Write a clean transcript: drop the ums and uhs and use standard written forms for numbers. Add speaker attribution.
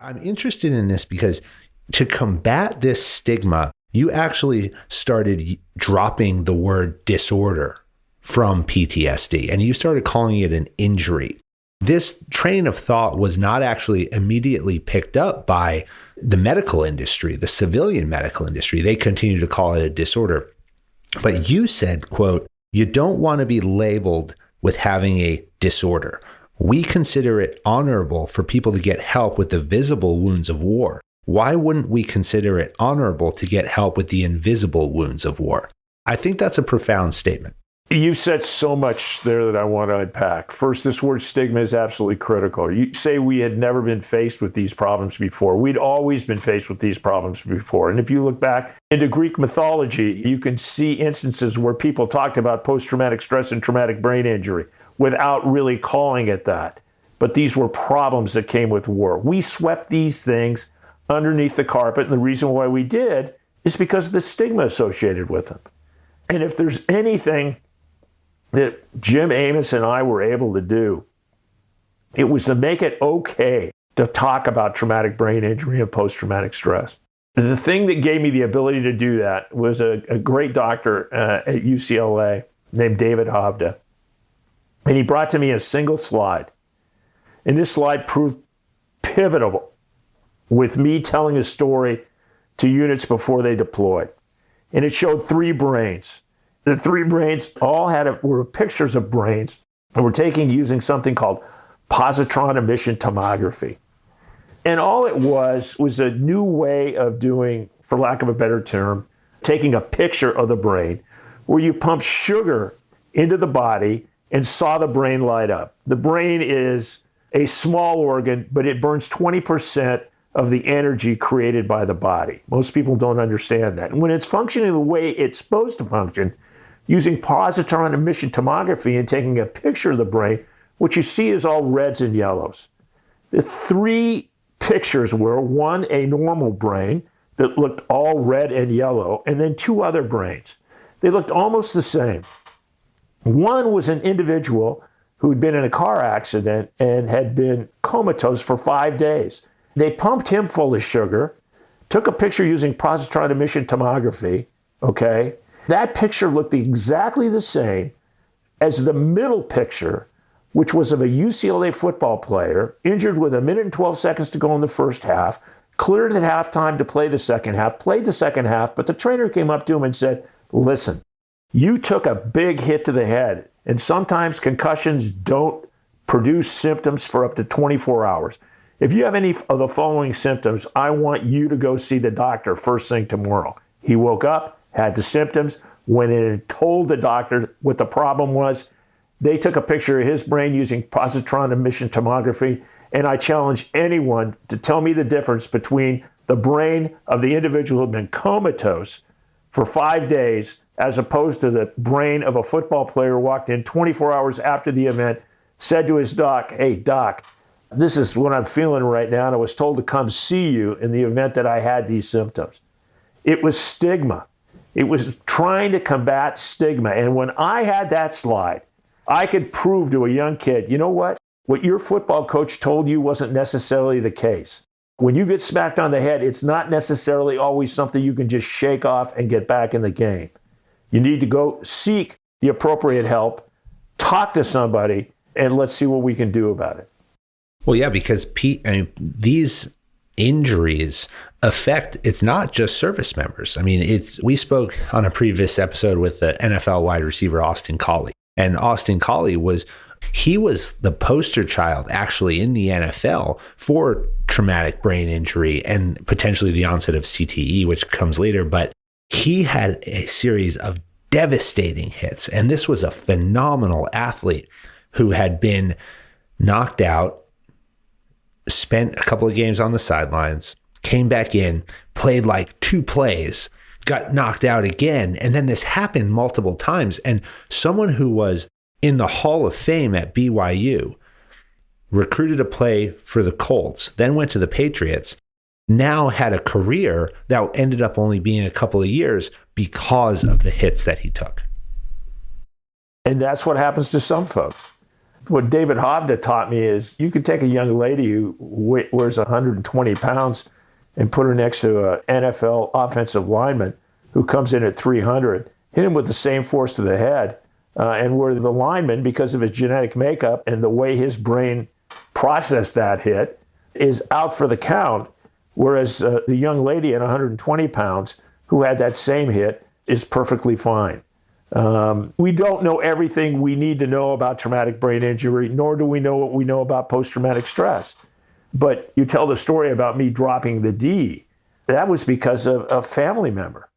Speaker 1: I'm interested in this because to combat this stigma, you actually started dropping the word disorder from PTSD and you started calling it an injury. This train of thought was not actually immediately picked up by the medical industry, the civilian medical industry. They continue to call it a disorder. But you said, quote, "You don't want to be labeled with having a disorder. We consider it honorable for people to get help with the visible wounds of war. Why wouldn't we consider it honorable to get help with the invisible wounds of war?" I think that's a profound statement.
Speaker 2: You said so much there that I want to unpack. First, this word stigma is absolutely critical. You say we had never been faced with these problems before. We'd always been faced with these problems before. And if you look back into Greek mythology, you can see instances where people talked about post-traumatic stress and traumatic brain injury without really calling it that. But these were problems that came with war. We swept these things underneath the carpet, and the reason why we did is because of the stigma associated with them. And if there's anything that Jim Amos and I were able to do, it was to make it okay to talk about traumatic brain injury and post-traumatic stress. The thing that gave me the ability to do that was a great doctor at UCLA named David Hovda. And he brought to me a single slide. And this slide proved pivotal with me telling a story to units before they deployed. And it showed 3 brains. The 3 brains all were pictures of brains that were taken using something called positron emission tomography. And all it was a new way of doing, for lack of a better term, taking a picture of the brain where you pump sugar into the body and saw the brain light up. The brain is a small organ, but it burns 20% of the energy created by the body. Most people don't understand that. And when it's functioning the way it's supposed to function, using positron emission tomography and taking a picture of the brain, what you see is all reds and yellows. The 3 pictures were, 1, a normal brain that looked all red and yellow, and then 2 other brains. They looked almost the same. One was an individual who had been in a car accident and had been comatose for 5 days. They pumped him full of sugar, took a picture using positron emission tomography, okay? That picture looked exactly the same as the middle picture, which was of a UCLA football player injured with 1 minute and 12 seconds to go in the first half, cleared at halftime to play the second half, played the second half, but the trainer came up to him and said, "Listen, you took a big hit to the head, and sometimes concussions don't produce symptoms for up to 24 hours. If you have any of the following symptoms, I want you to go see the doctor first thing tomorrow." He woke up, had the symptoms, went in and told the doctor what the problem was. They took a picture of his brain using positron emission tomography, and I challenge anyone to tell me the difference between the brain of the individual who had been comatose for 5 days as opposed to the brain of a football player who walked in 24 hours after the event, said to his doc, "Hey, doc, this is what I'm feeling right now, and I was told to come see you in the event that I had these symptoms." It was stigma. It was trying to combat stigma. And when I had that slide, I could prove to a young kid, you know what? What your football coach told you wasn't necessarily the case. When you get smacked on the head, it's not necessarily always something you can just shake off and get back in the game. You need to go seek the appropriate help, talk to somebody, and let's see what we can do about it.
Speaker 1: Well, yeah, because these injuries affect, it's not just service members. I mean, we spoke on a previous episode with the NFL wide receiver, Austin Collie. And Austin Collie was the poster child actually in the NFL for traumatic brain injury and potentially the onset of CTE, which comes later. But he had a series of devastating hits. And this was a phenomenal athlete who had been knocked out, spent a couple of games on the sidelines, came back in, played like 2 plays, got knocked out again. And then this happened multiple times. And someone who was in the Hall of Fame at BYU, recruited to play for the Colts, then went to the Patriots, now had a career that ended up only being a couple of years because of the hits that he took.
Speaker 2: And that's what happens to some folks. what David Hovda taught me is you could take a young lady who wears 120 pounds and put her next to an NFL offensive lineman who comes in at 300, hit him with the same force to the head, and where the lineman, because of his genetic makeup and the way his brain processed that hit, is out for the count, whereas the young lady at 120 pounds who had that same hit is perfectly fine. We don't know everything we need to know about traumatic brain injury, nor do we know what we know about post-traumatic stress. But you tell the story about me dropping the D. That was because of a family member.